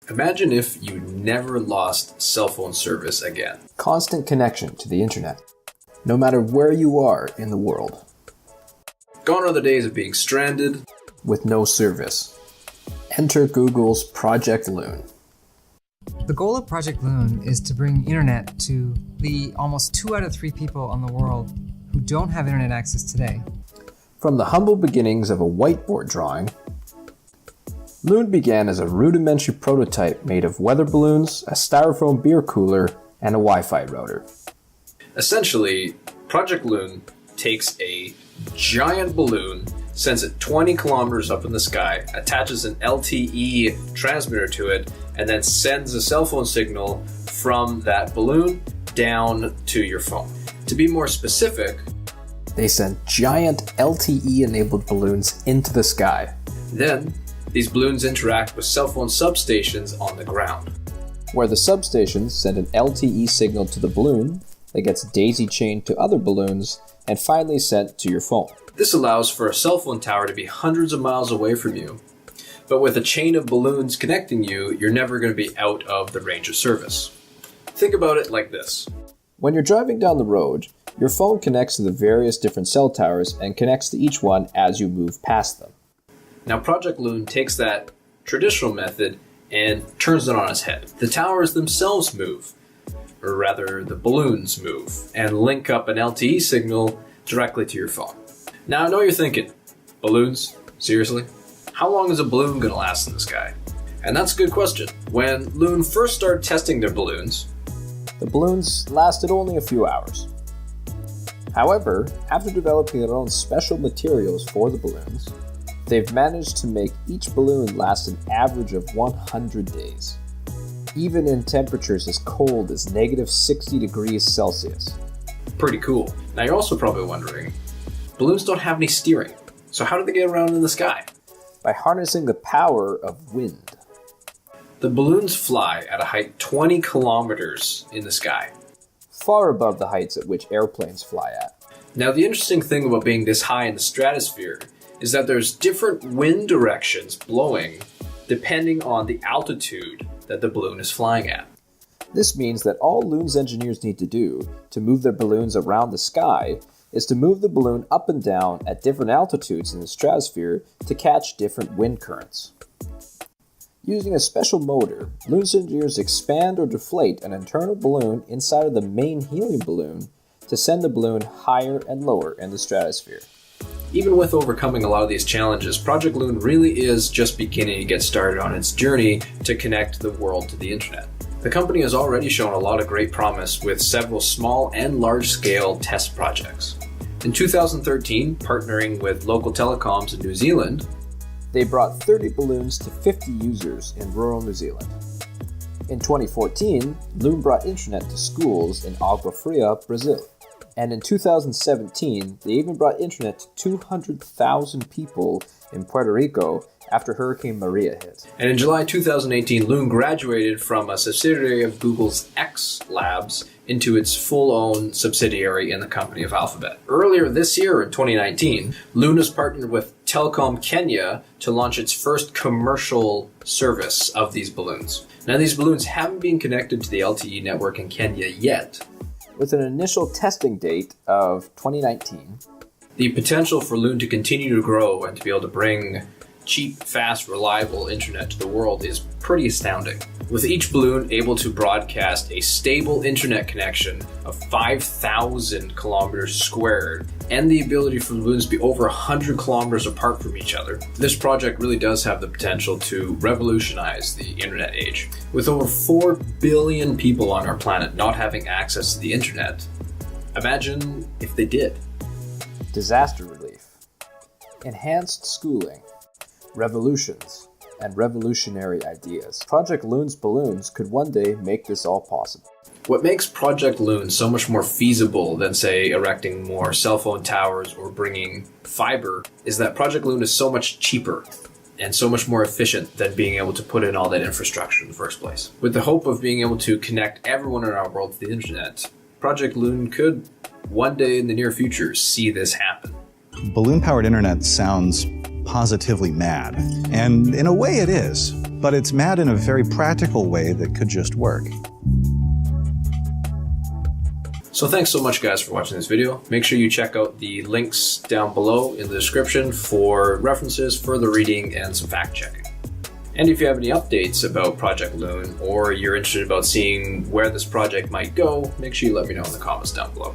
Imagine if you never lost cell phone service again. Constant connection to the internet, no matter where you are in the world. Gone are the days of being stranded with no service. Enter Google's Project Loon. The goal of Project Loon is to bring internet to the almost 2 out of 3 people on the world who don't have internet access today. From the humble beginnings of a whiteboard drawing, Loon began as a rudimentary prototype made of weather balloons, a styrofoam beer cooler, and a Wi-Fi router. Essentially, Project Loon takes a giant balloon, sends it 20 kilometers up in the sky, attaches an LTE transmitter to it, and then sends a cell phone signal from that balloon down to your phone. To be more specific, they send giant LTE-enabled balloons into the sky. Then, these balloons interact with cell phone substations on the ground, where the substations send an LTE signal to the balloon that gets daisy-chained to other balloons and finally sent to your phone. This allows for a cell phone tower to be hundreds of miles away from you, but with a chain of balloons connecting you, you're never going to be out of the range of service. Think about it like this. When you're driving down the road, your phone connects to the various different cell towers and connects to each one as you move past them. Now Project Loon takes that traditional method and turns it on its head. The towers themselves move, or rather the balloons move, and link up an LTE signal directly to your phone. Now I know you're thinking, balloons? Seriously? How long is a balloon going to last in the sky? And that's a good question. When Loon first started testing their balloons, the balloons lasted only a few hours. However, after developing their own special materials for the balloons, they've managed to make each balloon last an average of 100 days, even in temperatures as cold as -60 degrees Celsius. Pretty cool. Now you're also probably wondering, balloons don't have any steering, so how do they get around in the sky? By harnessing the power of wind. The balloons fly at a height 20 kilometers in the sky, far above the heights at which airplanes fly at. Now the interesting thing about being this high in the stratosphere is that there's different wind directions blowing depending on the altitude that the balloon is flying at. This means that all Loon's engineers need to do to move their balloons around the sky is to move the balloon up and down at different altitudes in the stratosphere to catch different wind currents. Using a special motor, Loon's engineers expand or deflate an internal balloon inside of the main helium balloon to send the balloon higher and lower in the stratosphere. Even with overcoming a lot of these challenges, Project Loon really is just beginning to get started on its journey to connect the world to the internet. The company has already shown a lot of great promise with several small and large-scale test projects. In 2013, partnering with local telecoms in New Zealand, they brought 30 balloons to 50 users in rural New Zealand. In 2014, Loon brought internet to schools in Água Fria, Brazil. And in 2017, they even brought internet to 200,000 people in Puerto Rico after Hurricane Maria hit. And in July 2018, Loon graduated from a subsidiary of Google's X Labs into its full-own subsidiary in the company of Alphabet. Earlier this year, in 2019, Loon has partnered with Telecom Kenya to launch its first commercial service of these balloons. Now, these balloons haven't been connected to the LTE network in Kenya yet, with an initial testing date of 2019. The potential for Loon to continue to grow and to be able to bring cheap, fast, reliable internet to the world is pretty astounding. With each balloon able to broadcast a stable internet connection of 5,000 kilometers squared, and the ability for balloons to be over 100 kilometers apart from each other, this project really does have the potential to revolutionize the internet age. With over 4 billion people on our planet not having access to the internet, imagine if they did. Disaster relief, enhanced schooling, revolutions, and revolutionary ideas. Project Loon's balloons could one day make this all possible. What makes Project Loon so much more feasible than, say, erecting more cell phone towers or bringing fiber is that Project Loon is so much cheaper and so much more efficient than being able to put in all that infrastructure in the first place. With the hope of being able to connect everyone in our world to the internet, Project Loon could one day in the near future see this happen. Balloon-powered internet sounds positively mad. And in a way it is, but it's mad in a very practical way that could just work. So thanks so much, guys, for watching this video. Make sure you check out the links down below in the description for references, further reading, and some fact checking. And if you have any updates about Project Loon, or you're interested about seeing where this project might go, make sure you let me know in the comments down below.